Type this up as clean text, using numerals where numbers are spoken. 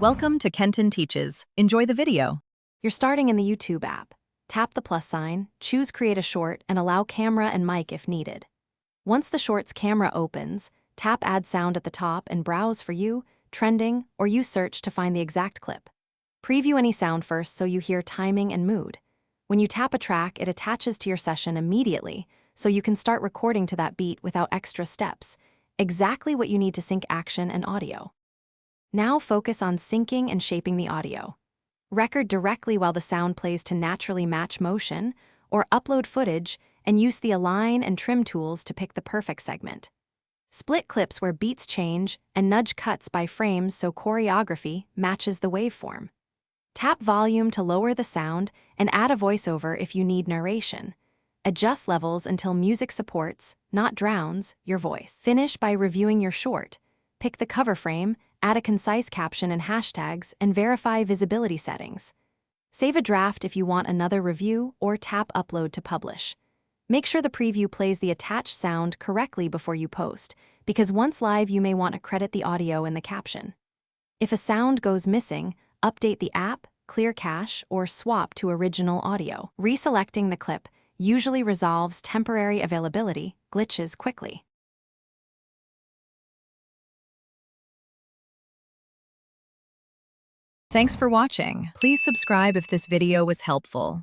Welcome to Kenton Teaches. Enjoy the video. You're starting in the YouTube app. Tap the plus sign, choose Create a Short, and allow camera and mic if needed. Once the short's camera opens, tap Add Sound at the top and browse for you, trending, or use search to find the exact clip. Preview any sound first so you hear timing and mood. When you tap a track, it attaches to your session immediately, so you can start recording to that beat without extra steps, exactly what you need to sync action and audio. Now focus on syncing and shaping the audio. Record directly while the sound plays to naturally match motion, or upload footage and use the align and trim tools to pick the perfect segment. Split clips where beats change and nudge cuts by frames so choreography matches the waveform. Tap volume to lower the sound and add a voiceover if you need narration. Adjust levels until music supports, not drowns, your voice. Finish by reviewing your short. Pick the cover frame, add a concise caption and hashtags, and verify visibility settings. Save a draft if you want another review, or tap Upload to publish. Make sure the preview plays the attached sound correctly before you post, because once live you may want to credit the audio in the caption. If a sound goes missing, update the app, clear cache, or swap to original audio. Reselecting the clip usually resolves temporary availability glitches quickly. Thanks for watching. Please subscribe if this video was helpful.